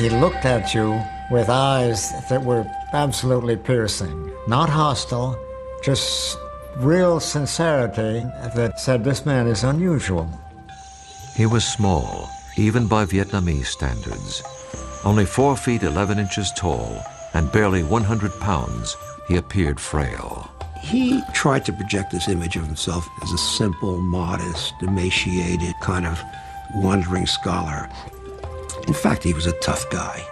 He looked at you with eyes that were absolutely piercing, not hostile, just real sincerity that said this man is unusual. He was small, even by Vietnamese standards. Only 4 feet 11 inches tall and barely 100 pounds, he appeared frail. He tried to project this image of himself as a simple, modest, emaciated, kind of wandering scholar. In fact, he was a tough guy.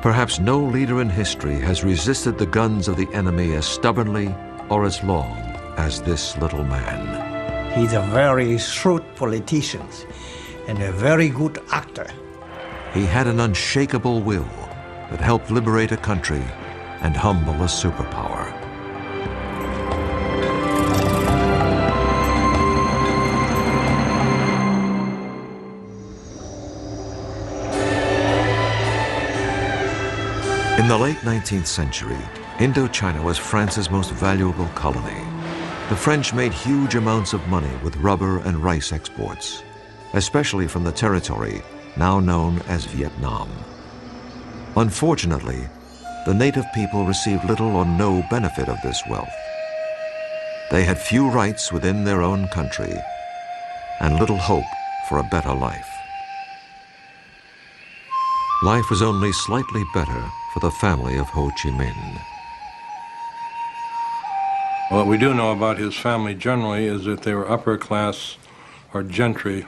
Perhaps no leader in history has resisted the guns of the enemy as stubbornly or as long as this little man. He's a very shrewd politician and a very good actor. He had an unshakable will that helped liberate a country and humble a superpower. In the late 19th century, Indochina was France's most valuable colony. The French made huge amounts of money with rubber and rice exports, especially from the territory now known as Vietnam. Unfortunately, the native people received little or no benefit of this wealth. They had few rights within their own country and little hope for a better life. Life was only slightly better for the family of Ho Chi Minh. What we do know about his family generally is that they were upper class or gentry,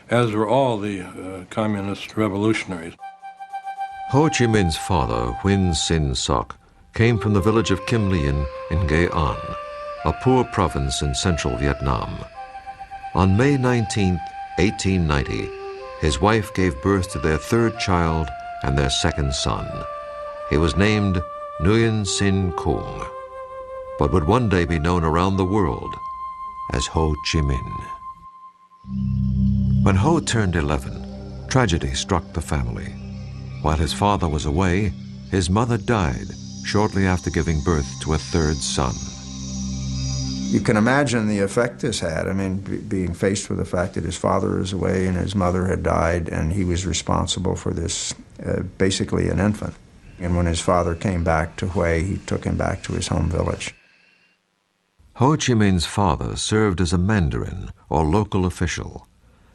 as were all the communist revolutionaries. Ho Chi Minh's father, Nguyễn Sinh Cung, came from the village of Kim Lien in Nghệ An, a poor province in central Vietnam. On May 19, 1890, his wife gave birth to their third child and their second son. He was named Nguyễn Sinh Cung, but would one day be known around the world as Ho Chi Minh. When Ho turned 11, tragedy struck the family. While his father was away, his mother died shortly after giving birth to a third son. You can imagine the effect this had. I mean, being faced with the fact that his father is away and his mother had died, and he was responsible for this, basically an infant. And when his father came back to Hue, he took him back to his home village. Ho Chi Minh's father served as a mandarin or local official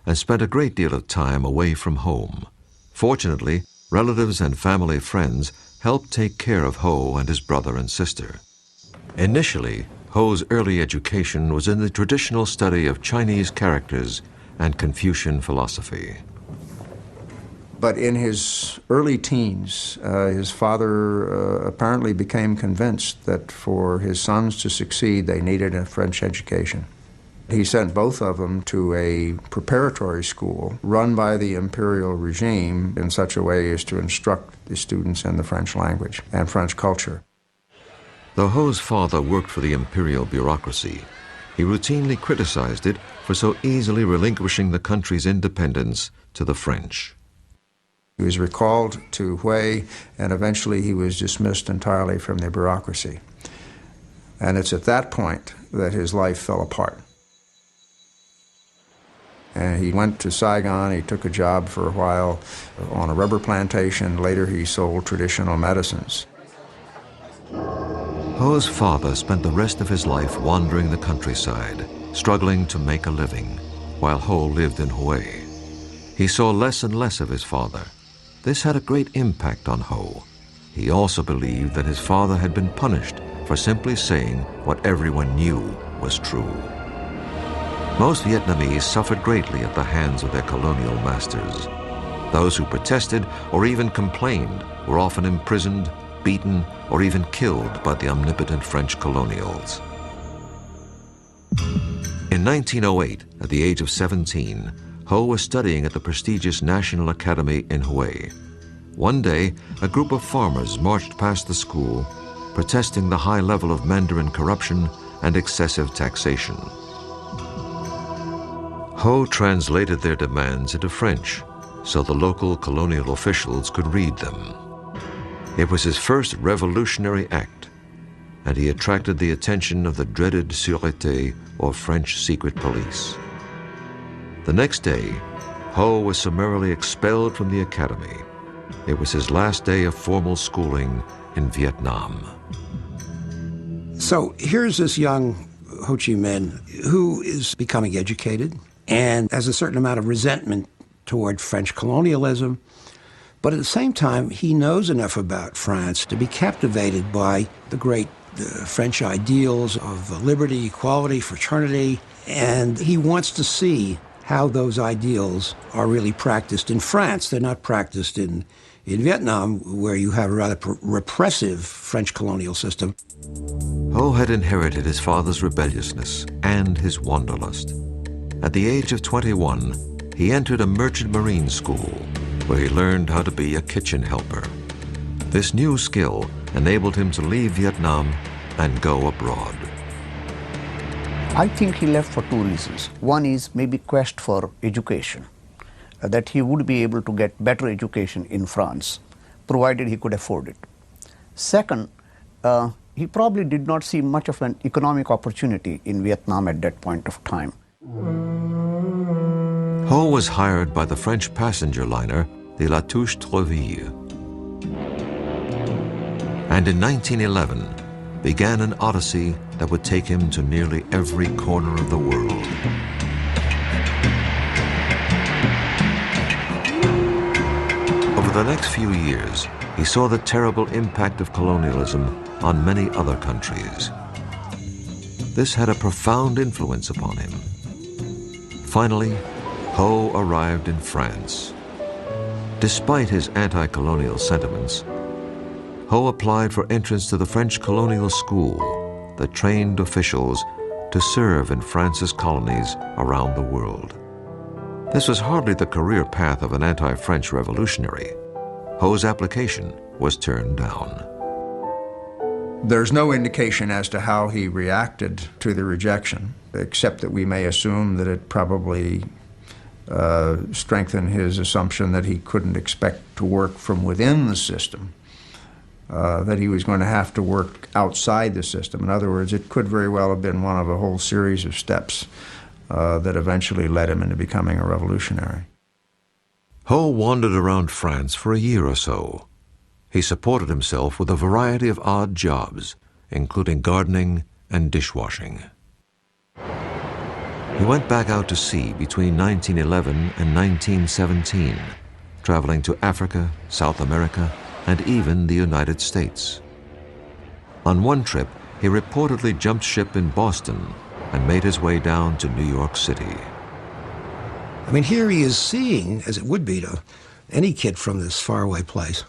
and spent a great deal of time away from home. Fortunately, relatives and family friends helped take care of Ho and his brother and sister. Initially, Ho's early education was in the traditional study of Chinese characters and Confucian philosophy. But in his early teens, his father apparently became convinced that for his sons to succeed, they needed a French education. He sent both of them to a preparatory school run by the imperial regime in such a way as to instruct the students in the French language and French culture. Though Ho's father worked for the imperial bureaucracy, he routinely criticized it for so easily relinquishing the country's independence to the French. He was recalled to Hue, and eventually he was dismissed entirely from the bureaucracy. And it's at that point that his life fell apart. And he went to Saigon, he took a job for a while on a rubber plantation. Later he sold traditional medicines. Ho's father spent the rest of his life wandering the countryside, struggling to make a living, while Ho lived in Hue. He saw less and less of his father. This had a great impact on Ho. He also believed that his father had been punished for simply saying what everyone knew was true. Most Vietnamese suffered greatly at the hands of their colonial masters. Those who protested or even complained were often imprisoned, beaten, or even killed by the omnipotent French colonials. In 1908, at the age of 17, Ho was studying at the prestigious National Academy in Hue. One day, a group of farmers marched past the school, protesting the high level of Mandarin corruption and excessive taxation. Ho translated their demands into French so the local colonial officials could read them. It was his first revolutionary act, and he attracted the attention of the dreaded Sûreté, or French secret police. The next day, Ho was summarily expelled from the academy. It was his last day of formal schooling in Vietnam. So here's this young Ho Chi Minh who is becoming educated and has a certain amount of resentment toward French colonialism. But at the same time, he knows enough about France to be captivated by the great French ideals of liberty, equality, fraternity, and he wants to see how those ideals are really practiced in France. They're not practiced in Vietnam, where you have a rather repressive French colonial system. Ho had inherited his father's rebelliousness and his wanderlust. At the age of 21, he entered a merchant marine school where he learned how to be a kitchen helper. This new skill enabled him to leave Vietnam and go abroad. I think he left for two reasons. One is maybe quest for education, that he would be able to get better education in France, provided he could afford it. Second, he probably did not see much of an economic opportunity in Vietnam at that point of time. Ho was hired by the French passenger liner, the La Touche-Treville, and in 1911 began an odyssey that would take him to nearly every corner of the world. Over the next few years, he saw the terrible impact of colonialism on many other countries. This had a profound influence upon him. Finally, Ho arrived in France. Despite his anti-colonial sentiments, Ho applied for entrance to the French colonial school that trained officials to serve in France's colonies around the world. This was hardly the career path of an anti-French revolutionary. Ho's application was turned down. There's no indication as to how he reacted to the rejection, except that we may assume that it probably strengthened his assumption that he couldn't expect to work from within the system, that he was going to have to work outside the system. In other words, it could very well have been one of a whole series of steps that eventually led him into becoming a revolutionary. Ho wandered around France for a year or so. He supported himself with a variety of odd jobs, including gardening and dishwashing. He went back out to sea between 1911 and 1917, traveling to Africa, South America, and even the United States. On one trip, he reportedly jumped ship in Boston and made his way down to New York City. I mean, here he is seeing, as it would be to any kid from this faraway place,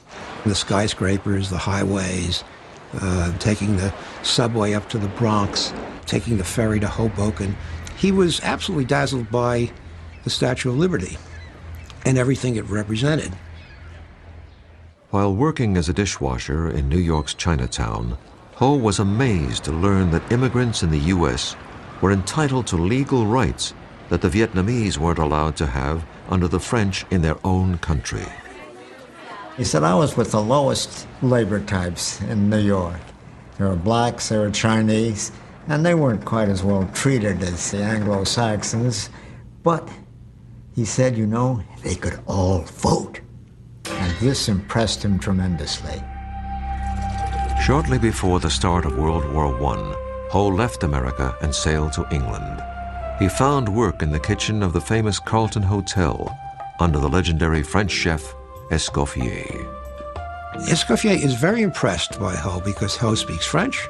the skyscrapers, the highways, taking the subway up to the Bronx, taking the ferry to Hoboken. He was absolutely dazzled by the Statue of Liberty and everything it represented. While working as a dishwasher in New York's Chinatown, Ho was amazed to learn that immigrants in the U.S. were entitled to legal rights that the Vietnamese weren't allowed to have under the French in their own country. He said, I was with the lowest labor types in New York. There were blacks, there were Chinese, and they weren't quite as well treated as the Anglo-Saxons. But he said, you know, they could all vote. And this impressed him tremendously. Shortly before the start of World War I, Ho left America and sailed to England. He found work in the kitchen of the famous Carlton Hotel under the legendary French chef Escoffier. Escoffier is very impressed by Ho because Ho speaks French,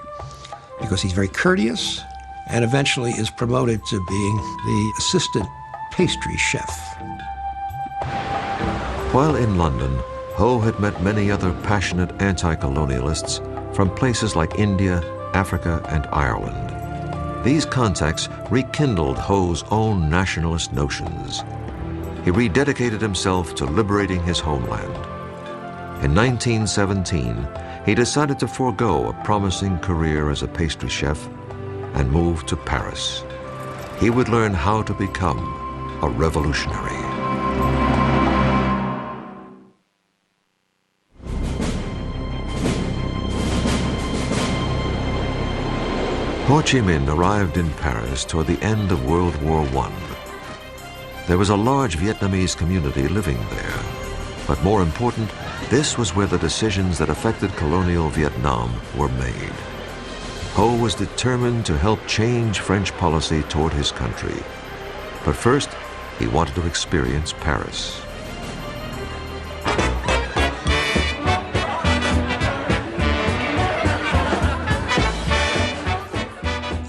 because he's very courteous, and eventually is promoted to being the assistant pastry chef. While in London, Ho had met many other passionate anti-colonialists from places like India, Africa, and Ireland. These contacts rekindled Ho's own nationalist notions. He rededicated himself to liberating his homeland. In 1917, he decided to forego a promising career as a pastry chef and move to Paris. He would learn how to become a revolutionary. Ho Chi Minh arrived in Paris toward the end of World War I. There was a large Vietnamese community living there, but more important, This was where the decisions that affected colonial Vietnam were made. Ho was determined to help change French policy toward his country. But first, he wanted to experience Paris.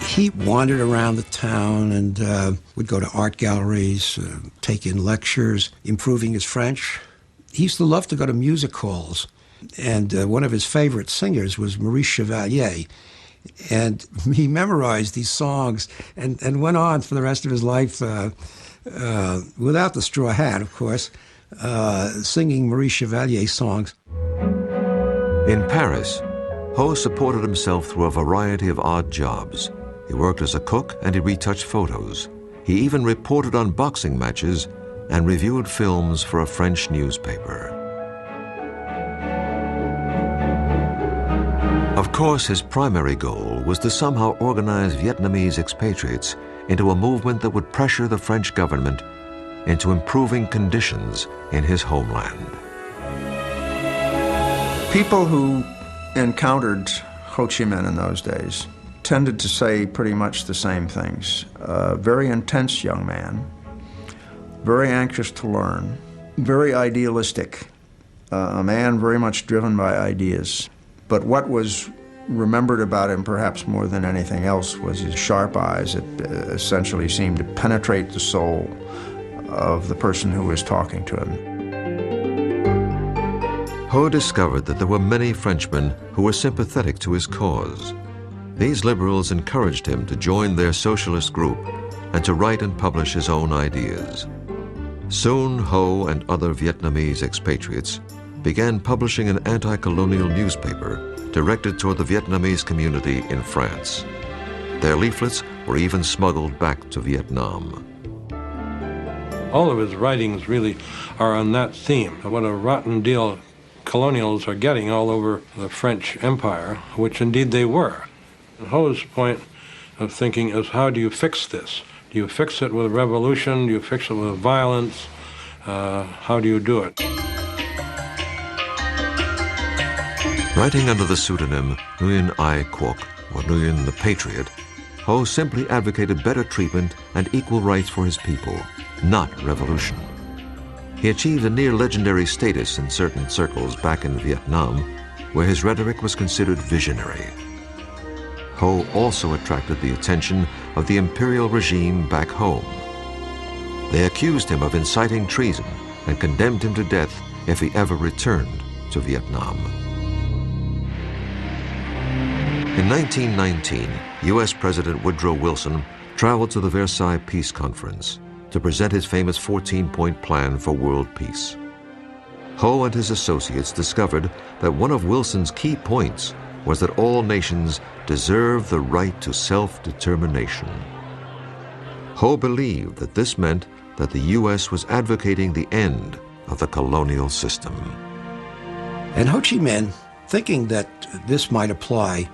He wandered around the town and would go to art galleries, take in lectures, improving his French. He used to love to go to music halls, and one of his favorite singers was Maurice Chevalier. And he memorized these songs and went on for the rest of his life, without the straw hat, of course, singing Maurice Chevalier songs. In Paris, Ho supported himself through a variety of odd jobs. He worked as a cook and he retouched photos. He even reported on boxing matches and reviewed films for a French newspaper. Of course, his primary goal was to somehow organize Vietnamese expatriates into a movement that would pressure the French government into improving conditions in his homeland. People who encountered Ho Chi Minh in those days tended to say pretty much the same things. A very intense young man, very anxious to learn, very idealistic, a man very much driven by ideas. But what was remembered about him perhaps more than anything else was his sharp eyes that essentially seemed to penetrate the soul of the person who was talking to him. Ho discovered that there were many Frenchmen who were sympathetic to his cause. These liberals encouraged him to join their socialist group and to write and publish his own ideas. Soon, Ho and other Vietnamese expatriates began publishing an anti-colonial newspaper directed toward the Vietnamese community in France. Their leaflets were even smuggled back to Vietnam. All of his writings really are on that theme, what a rotten deal colonials are getting all over the French Empire, which indeed they were. And Ho's point of thinking is, how do you fix this? Do you fix it with a revolution? Do you fix it with violence? How do you do it? Writing under the pseudonym Nguyen Ai Quoc, or Nguyen the Patriot, Ho simply advocated better treatment and equal rights for his people, not revolution. He achieved a near-legendary status in certain circles back in Vietnam, where his rhetoric was considered visionary. Ho also attracted the attention of the imperial regime back home. They accused him of inciting treason and condemned him to death if he ever returned to Vietnam. In 1919, U.S. President Woodrow Wilson traveled to the Versailles Peace Conference to present his famous 14-point plan for world peace. Ho and his associates discovered that one of Wilson's key points was that all nations deserve the right to self-determination. Ho believed that this meant that the U.S. was advocating the end of the colonial system. And Ho Chi Minh, thinking that this might apply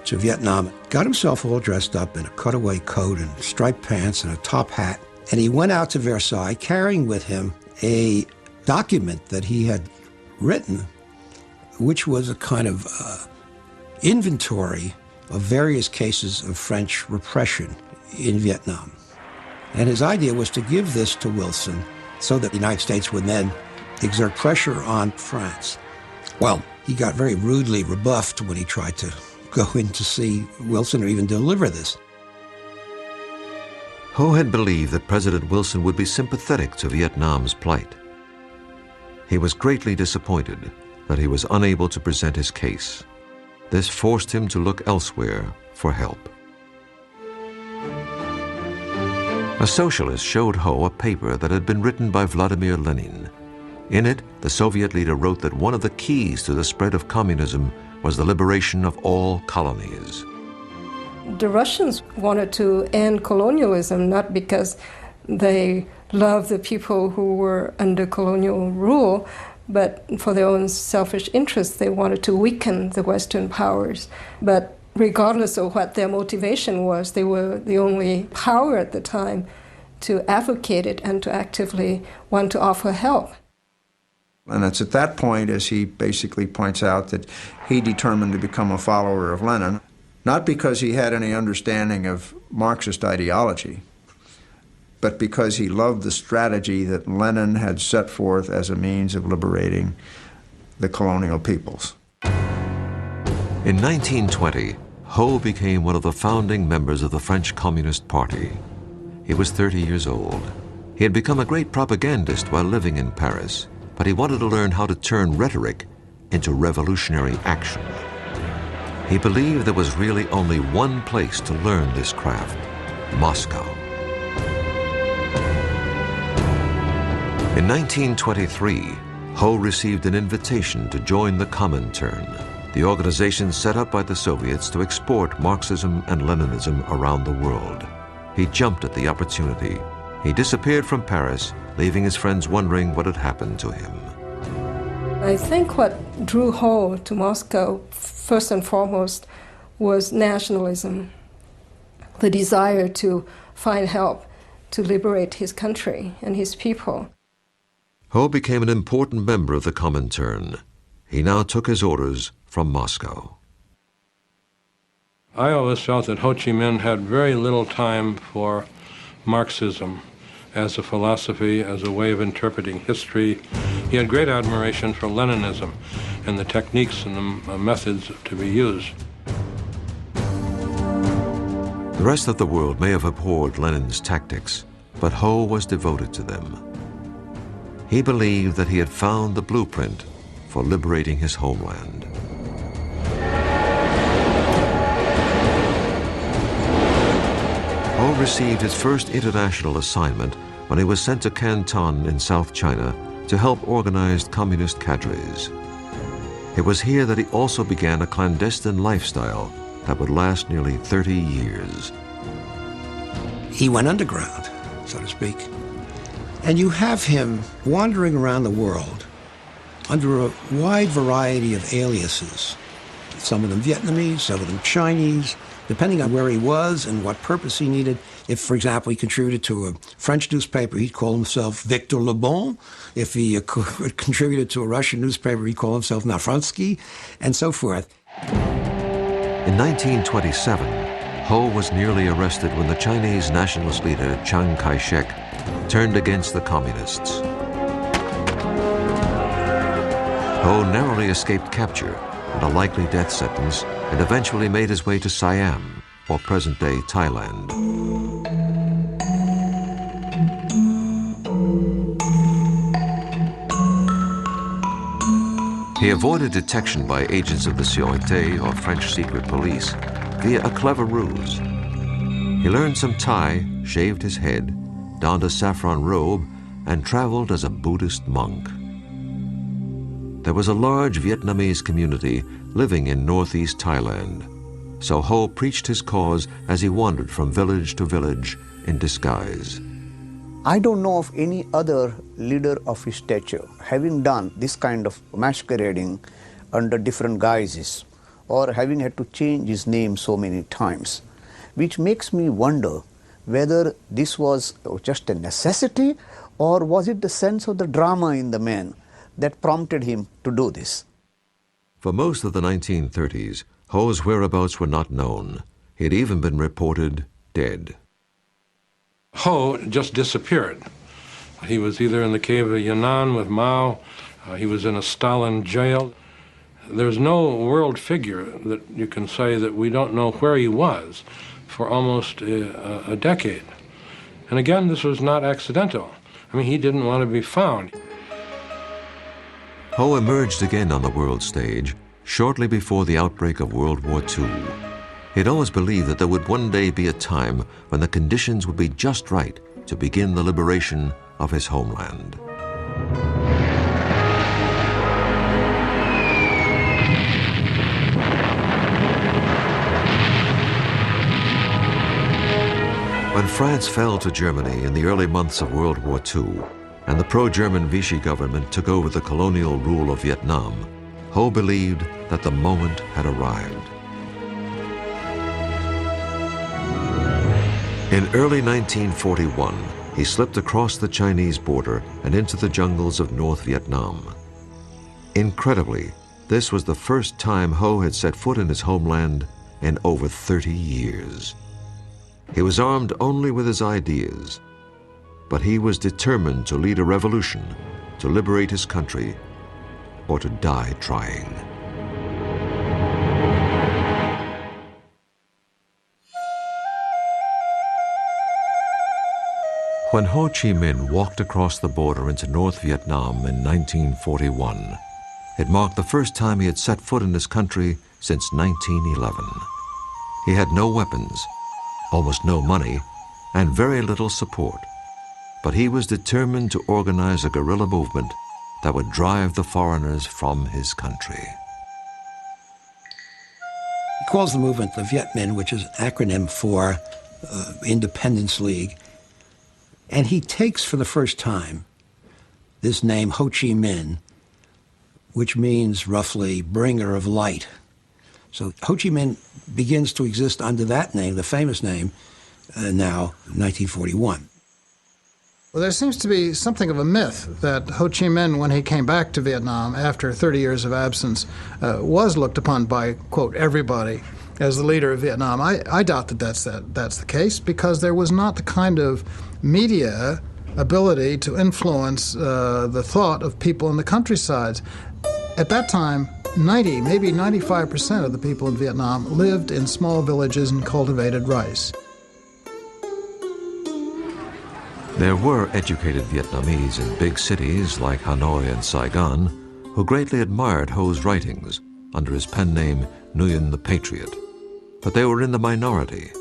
to Vietnam, got himself all dressed up in a cutaway coat and striped pants and a top hat, and he went out to Versailles carrying with him a document that he had written, which was a kind of inventory of various cases of French repression in Vietnam. And his idea was to give this to Wilson so that the United States would then exert pressure on France. Well, he got very rudely rebuffed when he tried to go in to see Wilson or even deliver this. Ho had believed that President Wilson would be sympathetic to Vietnam's plight. He was greatly disappointed that he was unable to present his case. This forced him to look elsewhere for help. A socialist showed Ho a paper that had been written by Vladimir Lenin. In it, the Soviet leader wrote that one of the keys to the spread of communism was the liberation of all colonies. The Russians wanted to end colonialism not because they loved the people who were under colonial rule, but for their own selfish interests. They wanted to weaken the Western powers. But regardless of what their motivation was, they were the only power at the time to advocate it and to actively want to offer help. And it's at that point, as he basically points out, that he determined to become a follower of Lenin, not because he had any understanding of Marxist ideology, but because he loved the strategy that Lenin had set forth as a means of liberating the colonial peoples. In 1920, Ho became one of the founding members of the French Communist Party. He was 30 years old. He had become a great propagandist while living in Paris, but he wanted to learn how to turn rhetoric into revolutionary action. He believed there was really only one place to learn this craft: Moscow. In 1923, Ho received an invitation to join the Comintern, the organization set up by the Soviets to export Marxism and Leninism around the world. He jumped at the opportunity. He disappeared from Paris, leaving his friends wondering what had happened to him. I think what drew Ho to Moscow, first and foremost, was nationalism, the desire to find help to liberate his country and his people. Ho became an important member of the Comintern. He now took his orders from Moscow. I always felt that Ho Chi Minh had very little time for Marxism as a philosophy, as a way of interpreting history. He had great admiration for Leninism and the techniques and the methods to be used. The rest of the world may have abhorred Lenin's tactics, but Ho was devoted to them. He believed that he had found the blueprint for liberating his homeland. Ho received his first international assignment when he was sent to Canton in South China to help organize communist cadres. It was here that he also began a clandestine lifestyle that would last nearly 30 years. He went underground, so to speak. And you have him wandering around the world under a wide variety of aliases. Some of them Vietnamese, some of them Chinese, depending on where he was and what purpose he needed. If, for example, he contributed to a French newspaper, he'd call himself Victor Le Bon. If he contributed to a Russian newspaper, he'd call himself Nafransky, and so forth. In 1927, Ho was nearly arrested when the Chinese nationalist leader Chiang Kai-shek turned against the communists. Ho narrowly escaped capture and a likely death sentence, and eventually made his way to Siam, or present-day Thailand. He avoided detection by agents of the Sûreté, or French secret police, via a clever ruse. He learned some Thai, shaved his head, donned a saffron robe, and traveled as a Buddhist monk. There was a large Vietnamese community living in northeast Thailand, so Ho preached his cause as he wandered from village to village in disguise. I don't know of any other leader of his stature having done this kind of masquerading under different guises or having had to change his name so many times, which makes me wonder whether this was just a necessity or was it the sense of the drama in the man that prompted him to do this. For most of the 1930s, Ho's whereabouts were not known. He had even been reported dead. Ho just disappeared. He was either in the cave of Yan'an with Mao, he was in a Stalin jail. There's no world figure that you can say that we don't know where he was for almost a decade. And again, this was not accidental. I mean, he didn't want to be found. Ho emerged again on the world stage shortly before the outbreak of World War II. He'd always believed that there would one day be a time when the conditions would be just right to begin the liberation of his homeland. When France fell to Germany in the early months of World War II, and the pro-German Vichy government took over the colonial rule of Vietnam, Ho believed that the moment had arrived. In early 1941, he slipped across the Chinese border and into the jungles of North Vietnam. Incredibly, this was the first time Ho had set foot in his homeland in over 30 years. He was armed only with his ideas, but he was determined to lead a revolution, to liberate his country, or to die trying. When Ho Chi Minh walked across the border into North Vietnam in 1941, it marked the first time he had set foot in his country since 1911. He had no weapons, almost no money, and very little support. But he was determined to organize a guerrilla movement that would drive the foreigners from his country. He calls the movement the Viet Minh, which is an acronym for Independence League. And he takes for the first time this name Ho Chi Minh, which means roughly bringer of light. So Ho Chi Minh begins to exist under that name, the famous name, now 1941. Well, there seems to be something of a myth that Ho Chi Minh, when he came back to Vietnam after 30 years of absence, was looked upon by, quote, everybody as the leader of Vietnam. I doubt that that's the case, because there was not the kind of media ability to influence the thought of people in the countryside. At that time, 90, maybe 95% of the people in Vietnam lived in small villages and cultivated rice. There were educated Vietnamese in big cities like Hanoi and Saigon who greatly admired Ho's writings under his pen name Nguyen the Patriot. But they were in the minority.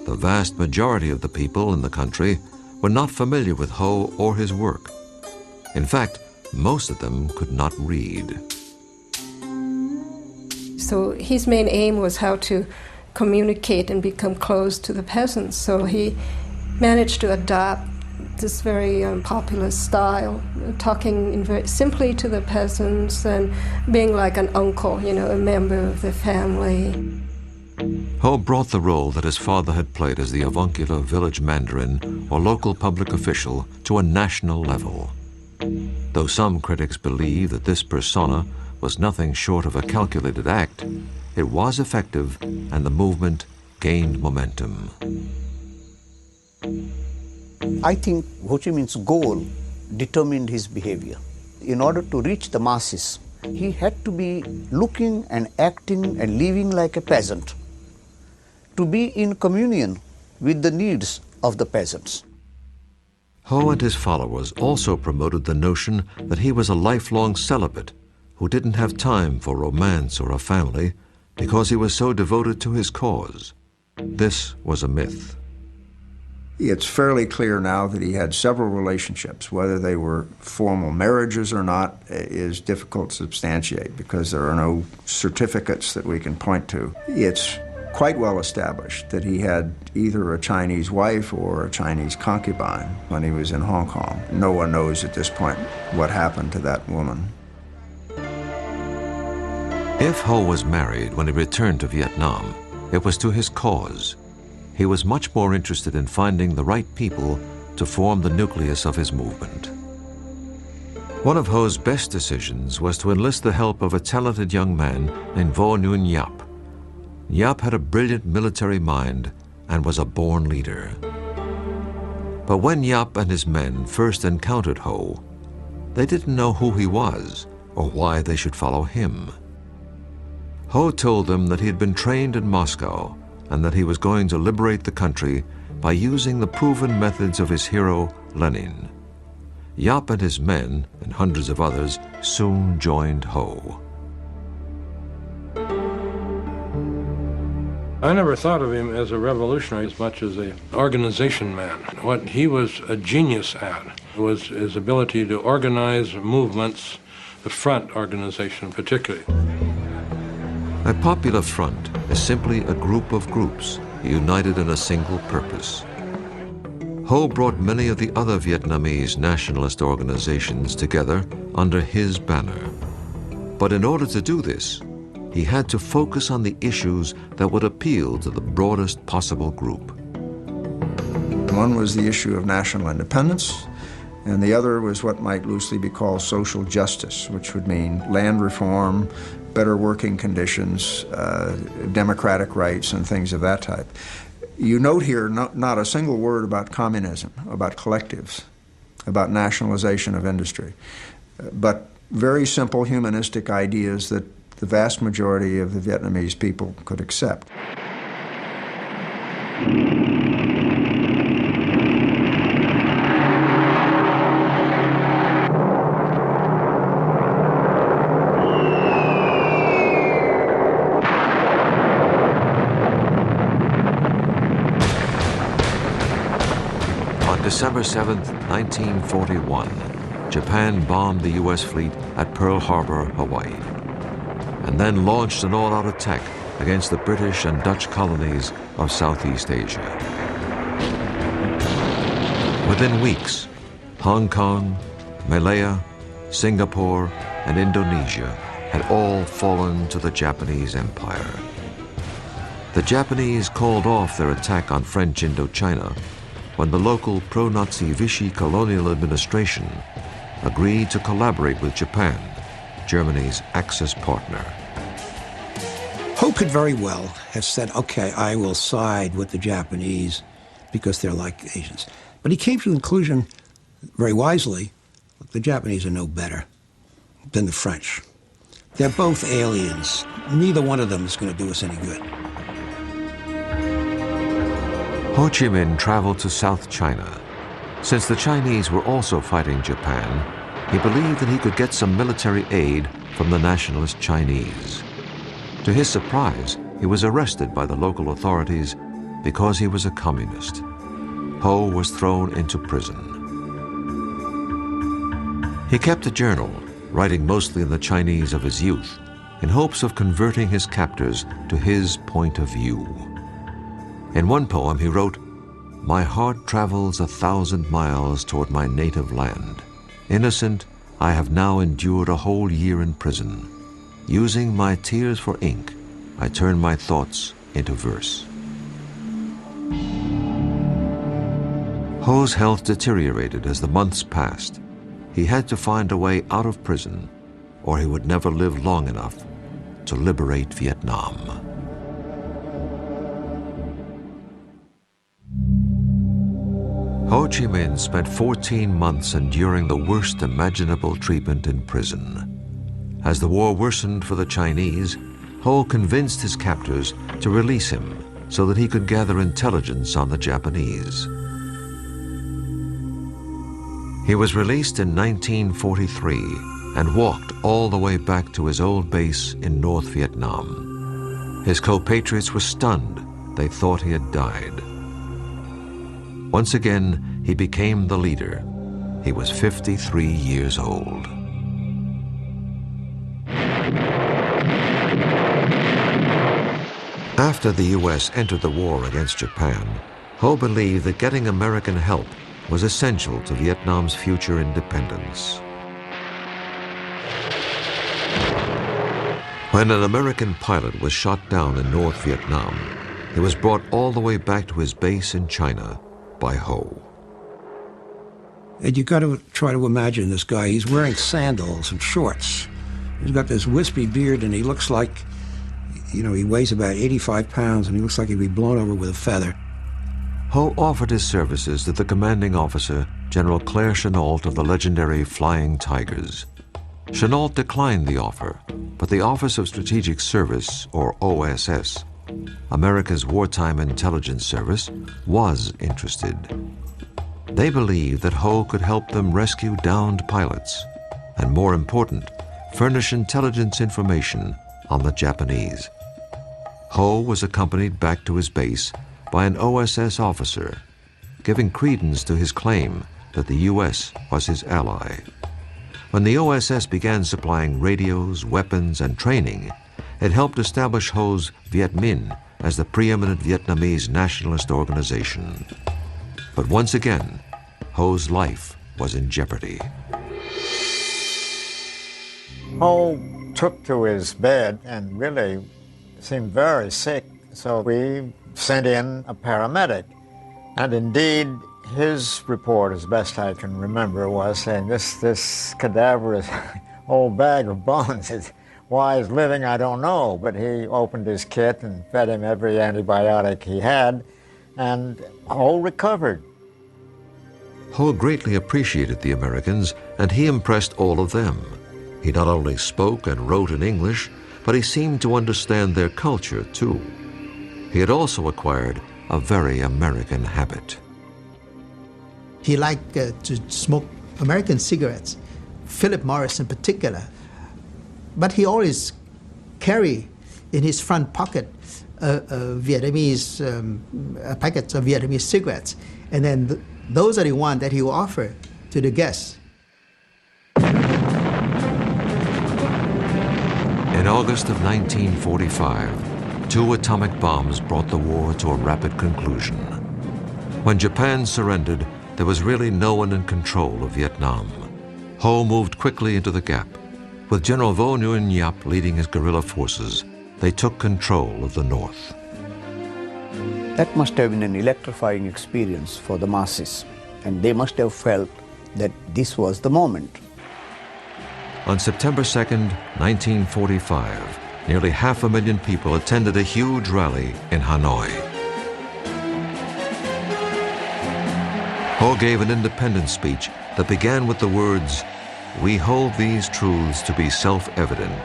The vast majority of the people in the country were not familiar with Ho or his work. In fact, most of them could not read. So his main aim was how to communicate and become close to the peasants. So he managed to adopt this very popular style, talking very simply to the peasants and being like an uncle, a member of the family. Ho brought the role that his father had played as the avuncular village mandarin or local public official to a national level. Though some critics believe that this persona was nothing short of a calculated act, it was effective and the movement gained momentum. I think Ho Chi Minh's goal determined his behavior. In order to reach the masses, he had to be looking and acting and living like a peasant, to be in communion with the needs of the peasants. Ho and his followers also promoted the notion that he was a lifelong celibate who didn't have time for romance or a family because he was so devoted to his cause. This was a myth. It's fairly clear now that he had several relationships. Whether they were formal marriages or not is difficult to substantiate because there are no certificates that we can point to. It's quite well established that he had either a Chinese wife or a Chinese concubine when he was in Hong Kong. No one knows at this point what happened to that woman. If Ho was married when he returned to Vietnam, it was to his cause. He was much more interested in finding the right people to form the nucleus of his movement. One of Ho's best decisions was to enlist the help of a talented young man named Vo Nguyen Giap. Giap had a brilliant military mind and was a born leader. But when Giap and his men first encountered Ho, they didn't know who he was or why they should follow him. Ho told them that he had been trained in Moscow and that he was going to liberate the country by using the proven methods of his hero, Lenin. Giap and his men, and hundreds of others, soon joined Ho. I never thought of him as a revolutionary as much as an organization man. What he was a genius at was his ability to organize movements, the front organization particularly. A popular front is simply a group of groups united in a single purpose. Ho brought many of the other Vietnamese nationalist organizations together under his banner. But in order to do this, he had to focus on the issues that would appeal to the broadest possible group. One was the issue of national independence, And the other was what might loosely be called social justice, which would mean land reform, better working conditions, democratic rights, and things of that type. You note here not a single word about communism, about collectives, about nationalization of industry, but very simple humanistic ideas that the vast majority of the Vietnamese people could accept. On December 7, 1941, Japan bombed the U.S. fleet at Pearl Harbor, Hawaii, and then launched an all-out attack against the British and Dutch colonies of Southeast Asia. Within weeks, Hong Kong, Malaya, Singapore, and Indonesia had all fallen to the Japanese Empire. The Japanese called off their attack on French Indochina when the local pro-Nazi Vichy colonial administration agreed to collaborate with Japan, Germany's Axis partner. Ho could very well have said, okay, I will side with the Japanese because they're like Asians. But he came to the conclusion, very wisely, look, the Japanese are no better than the French. They're both aliens. Neither one of them is going to do us any good. Ho Chi Minh traveled to South China. Since the Chinese were also fighting Japan, he believed that he could get some military aid from the nationalist Chinese. To his surprise, he was arrested by the local authorities because he was a communist. Ho was thrown into prison. He kept a journal, writing mostly in the Chinese of his youth, in hopes of converting his captors to his point of view. In one poem he wrote, "My heart travels 1,000 miles toward my native land. Innocent, I have now endured a whole year in prison. Using my tears for ink, I turn my thoughts into verse." Ho's health deteriorated as the months passed. He had to find a way out of prison, or he would never live long enough to liberate Vietnam. Ho Chi Minh spent 14 months enduring the worst imaginable treatment in prison. As the war worsened for the Chinese, Ho convinced his captors to release him so that he could gather intelligence on the Japanese. He was released in 1943 and walked all the way back to his old base in North Vietnam. His co-patriots were stunned. They thought he had died. Once again, he became the leader. He was 53 years old. After the U.S. entered the war against Japan, Ho believed that getting American help was essential to Vietnam's future independence. When an American pilot was shot down in North Vietnam, he was brought all the way back to his base in China by Ho. And you got to try to imagine this guy. He's wearing sandals and shorts. He's got this wispy beard, and he looks like, he weighs about 85 pounds, and he looks like he'd be blown over with a feather. Ho offered his services to the commanding officer, General Claire Chennault of the legendary Flying Tigers. Chennault declined the offer, but the Office of Strategic Service, or OSS, America's wartime intelligence service, was interested. They believed that Ho could help them rescue downed pilots, and more important, furnish intelligence information on the Japanese. Ho was accompanied back to his base by an OSS officer, giving credence to his claim that the U.S. was his ally. When the OSS began supplying radios, weapons, and training, it helped establish Ho's Viet-Minh as the preeminent Vietnamese nationalist organization. But once again, Ho's life was in jeopardy. Ho took to his bed and really seemed very sick, so we sent in a paramedic. And indeed, His report, as best I can remember, was saying this cadaverous old bag of bones is why he's living, I don't know. But he opened his kit and fed him every antibiotic he had, and Ho recovered. Ho greatly appreciated the Americans, and he impressed all of them. He not only spoke and wrote in English, but he seemed to understand their culture too. He had also acquired a very American habit. He liked to smoke American cigarettes, Philip Morris in particular. But he always carried in his front pocket Vietnamese packets of Vietnamese cigarettes. And then those are the ones that he will offer to the guests. In August of 1945, 2 atomic bombs brought the war to a rapid conclusion. When Japan surrendered, there was really no one in control of Vietnam. Ho moved quickly into the gap. With General Vo Nguyen Giap leading his guerrilla forces, they took control of the north. That must have been an electrifying experience for the masses, and they must have felt that this was the moment. On September 2nd, 1945, nearly 500,000 people attended a huge rally in Hanoi. Ho gave an independence speech that began with the words, "We hold these truths to be self-evident,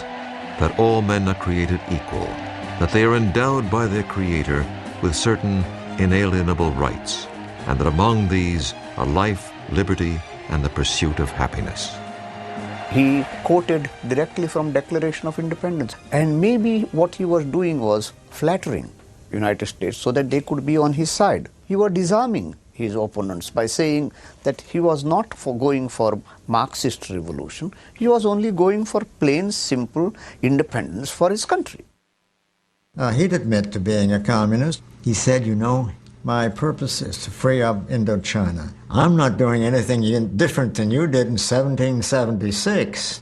that all men are created equal, that they are endowed by their Creator with certain inalienable rights, and that among these are life, liberty, and the pursuit of happiness." He quoted directly from Declaration of Independence, and maybe what he was doing was flattering United States so that they could be on his side. He was disarming his opponents by saying that he was not going for Marxist revolution, he was only going for plain, simple independence for his country. He'd admit to being a communist. He said, you know, my purpose is to free up Indochina. I'm not doing anything different than you did in 1776.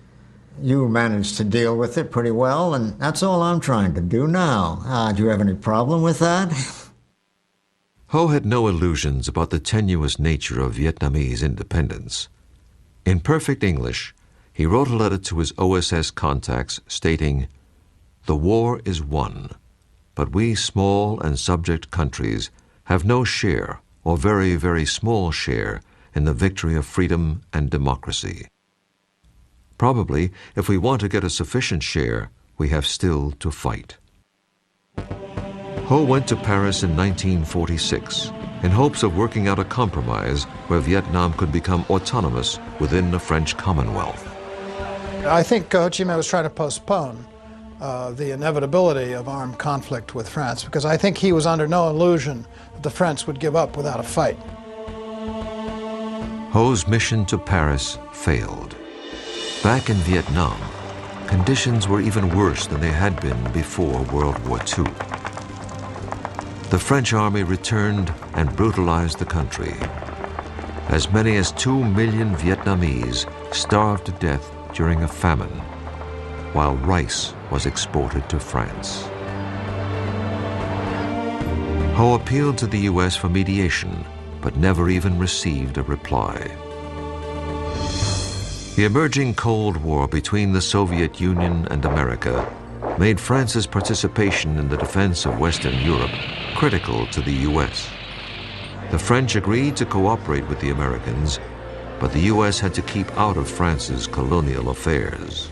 You managed to deal with it pretty well, and that's all I'm trying to do now. Do you have any problem with that? Ho had no illusions about the tenuous nature of Vietnamese independence. In perfect English, he wrote a letter to his OSS contacts stating, "The war is won, but we small and subject countries have no share, or very, very small share, in the victory of freedom and democracy. Probably, if we want to get a sufficient share, we have still to fight." Ho went to Paris in 1946 in hopes of working out a compromise where Vietnam could become autonomous within the French Commonwealth. I think Ho Chi Minh was trying to postpone the inevitability of armed conflict with France, because I think he was under no illusion that the French would give up without a fight. Ho's mission to Paris failed. Back in Vietnam, conditions were even worse than they had been before World War II. The French army returned and brutalized the country. As many as 2 million Vietnamese starved to death during a famine, while rice was exported to France. Ho appealed to the U.S. for mediation, but never even received a reply. The emerging Cold War between the Soviet Union and America made France's participation in the defense of Western Europe critical to the U.S. The French agreed to cooperate with the Americans, but the U.S. had to keep out of France's colonial affairs.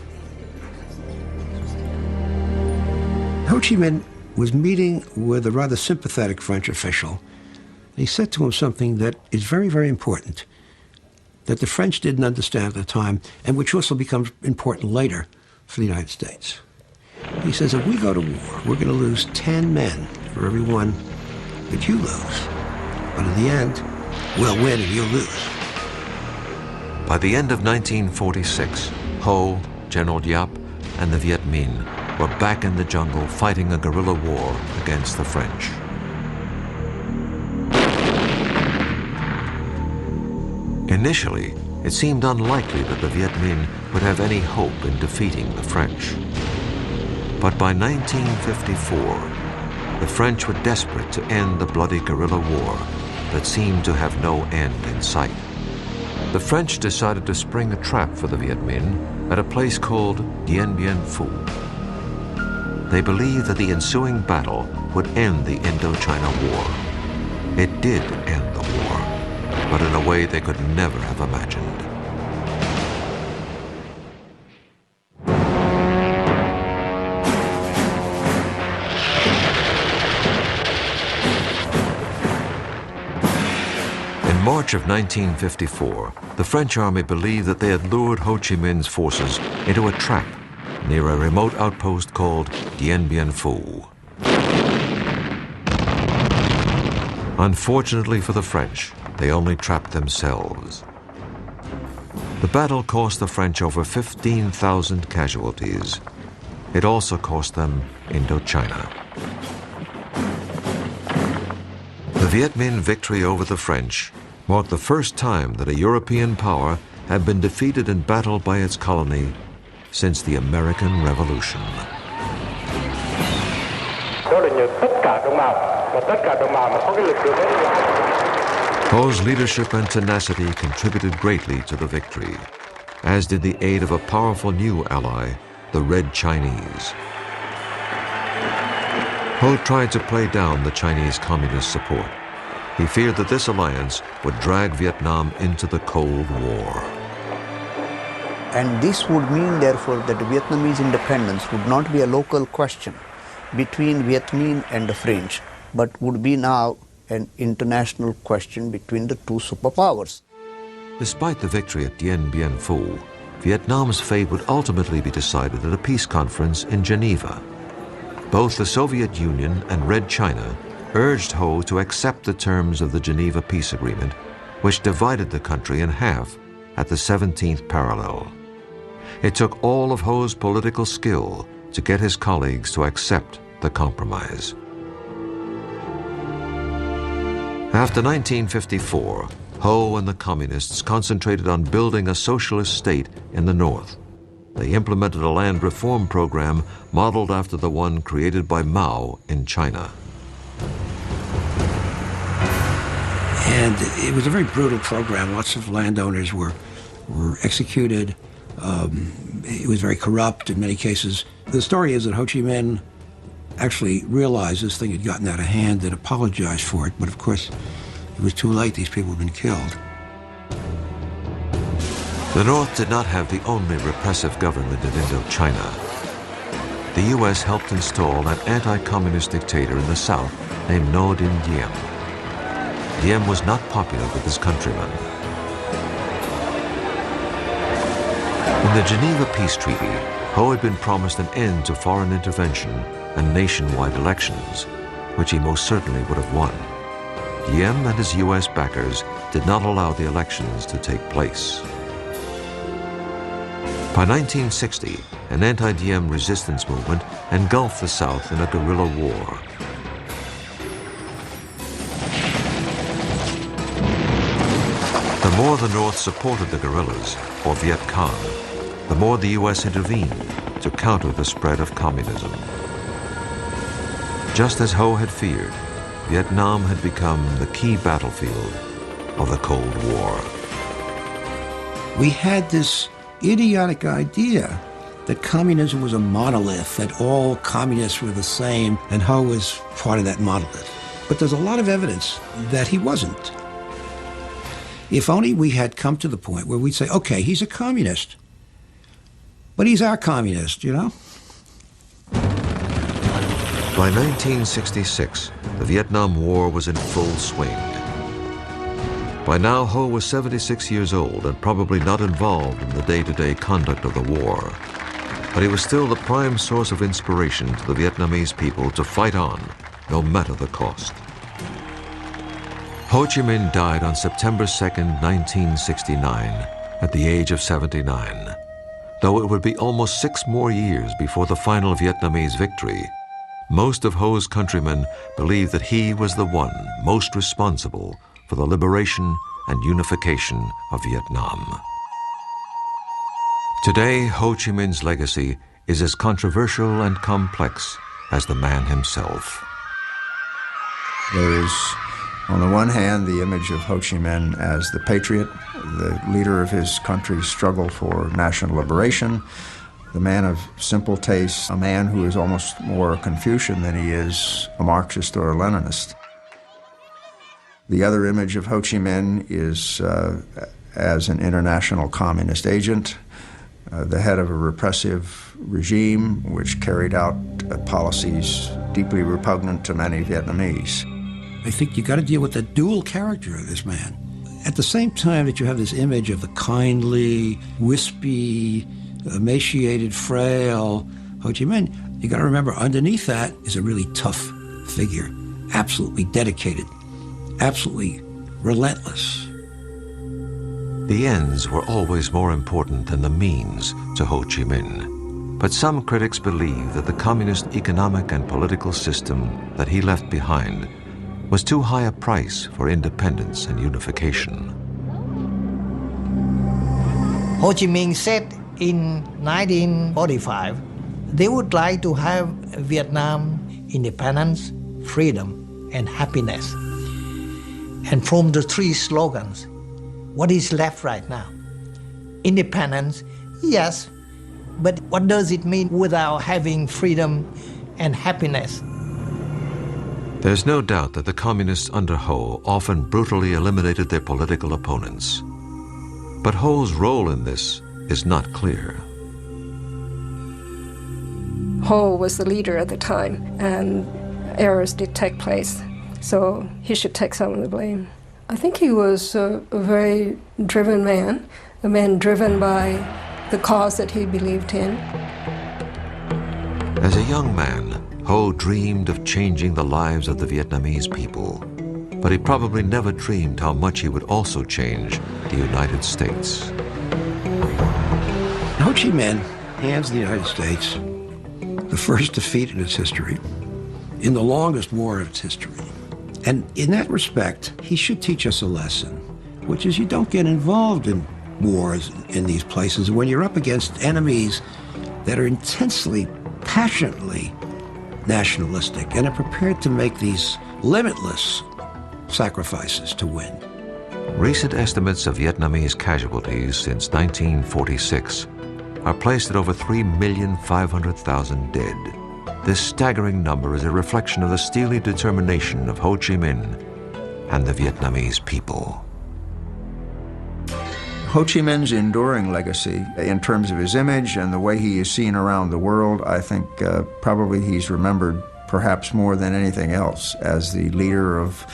Ho Chi Minh was meeting with a rather sympathetic French official. He said to him something that is very, very important, that the French didn't understand at the time, and which also becomes important later for the United States. He says, if we go to war, we're going to lose 10 men for every one that you lose. But in the end, we'll win and you'll lose. By the end of 1946, Ho, General Giap, and the Viet Minh were back in the jungle fighting a guerrilla war against the French. Initially, it seemed unlikely that the Viet Minh would have any hope in defeating the French. But by 1954, the French were desperate to end the bloody guerrilla war, that seemed to have no end in sight. The French decided to spring a trap for the Viet Minh at a place called Dien Bien Phu. They believed that the ensuing battle would end the Indochina War. It did end the war, but in a way they could never have imagined. In March of 1954, the French army believed that they had lured Ho Chi Minh's forces into a trap near a remote outpost called Dien Bien Phu. Unfortunately for the French, they only trapped themselves. The battle cost the French over 15,000 casualties. It also cost them Indochina. The Viet Minh victory over the French marked the first time that a European power had been defeated in battle by its colony since the American Revolution. Ho's leadership and tenacity contributed greatly to the victory, as did the aid of a powerful new ally, the Red Chinese. Ho tried to play down the Chinese Communist support. He feared that this alliance would drag Vietnam into the Cold War. And this would mean, therefore, that Vietnamese independence would not be a local question between Viet Minh and the French, but would be now an international question between the two superpowers. Despite the victory at Dien Bien Phu, Vietnam's fate would ultimately be decided at a peace conference in Geneva. Both the Soviet Union and Red China urged Ho to accept the terms of the Geneva Peace Agreement, which divided the country in half at the 17th parallel. It took all of Ho's political skill to get his colleagues to accept the compromise. After 1954, Ho and the Communists concentrated on building a socialist state in the North. They implemented a land reform program modeled after the one created by Mao in China. And it was a very brutal program. Lots of landowners were executed. It was very corrupt in many cases. The story is that Ho Chi Minh actually realized this thing had gotten out of hand and apologized for it, but of course it was too late. These people had been killed. The North did not have the only repressive government in Indochina. The U.S. helped install an anti-communist dictator in the South named Ngo Dinh Diem. Diem was not popular with his countrymen. In the Geneva Peace Treaty, Ho had been promised an end to foreign intervention and nationwide elections, which he most certainly would have won. Diem and his U.S. backers did not allow the elections to take place. By 1960, an anti-Diem resistance movement engulfed the South in a guerrilla war. The more the North supported the guerrillas, or Viet Cong, the more the U.S. intervened to counter the spread of communism. Just as Ho had feared, Vietnam had become the key battlefield of the Cold War. We had this idiotic idea that communism was a monolith, that all communists were the same, and Ho was part of that monolith. But there's a lot of evidence that he wasn't. If only we had come to the point where we'd say, okay, he's a communist, but he's our communist, you know? By 1966, the Vietnam War was in full swing. By now, Ho was 76 years old and probably not involved in the day-to-day conduct of the war. But he was still the prime source of inspiration to the Vietnamese people to fight on, no matter the cost. Ho Chi Minh died on September 2nd, 1969, at the age of 79. Though it would be almost 6 more years before the final Vietnamese victory, most of Ho's countrymen believed that he was the one most responsible for the liberation and unification of Vietnam. Today, Ho Chi Minh's legacy is as controversial and complex as the man himself. There's On the one hand, the image of Ho Chi Minh as the patriot, the leader of his country's struggle for national liberation, the man of simple taste, a man who is almost more a Confucian than he is a Marxist or a Leninist. The other image of Ho Chi Minh is as an international communist agent, the head of a repressive regime which carried out policies deeply repugnant to many Vietnamese. I think you got to deal with the dual character of this man. At the same time that you have this image of the kindly, wispy, emaciated, frail Ho Chi Minh, you got to remember underneath that is a really tough figure, absolutely dedicated, absolutely relentless. The ends were always more important than the means to Ho Chi Minh. But some critics believe that the communist economic and political system that he left behind was too high a price for independence and unification. Ho Chi Minh said in 1945, they would like to have Vietnam independence, freedom, and happiness. And from the three slogans, what is left right now? Independence, yes, but what does it mean without having freedom and happiness? There's no doubt that the communists under Ho often brutally eliminated their political opponents. But Ho's role in this is not clear. Ho was the leader at the time, and errors did take place, so he should take some of the blame. I think he was a very driven man, a man driven by the cause that he believed in. As a young man, Ho dreamed of changing the lives of the Vietnamese people, but he probably never dreamed how much he would also change the United States. Ho Chi Minh hands the United States the first defeat in its history, in the longest war of its history. And in that respect, he should teach us a lesson, which is you don't get involved in wars in these places when you're up against enemies that are intensely, passionately nationalistic and are prepared to make these limitless sacrifices to win. Recent estimates of Vietnamese casualties since 1946 are placed at over 3,500,000 dead. This staggering number is a reflection of the steely determination of Ho Chi Minh and the Vietnamese people. Ho Chi Minh's enduring legacy in terms of his image and the way he is seen around the world, I think probably he's remembered perhaps more than anything else as the leader of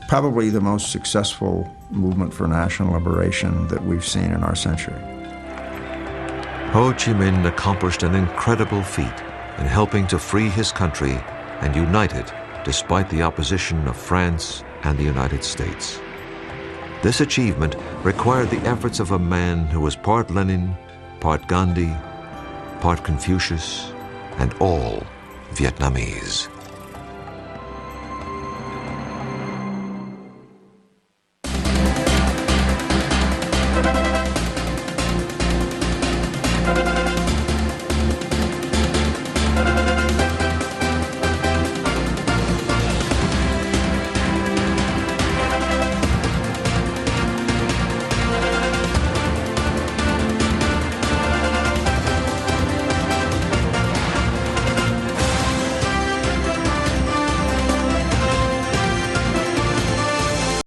probably the most successful movement for national liberation that we've seen in our century. Ho Chi Minh accomplished an incredible feat in helping to free his country and unite it despite the opposition of France and the United States. This achievement required the efforts of a man who was part Lenin, part Gandhi, part Confucius, and all Vietnamese.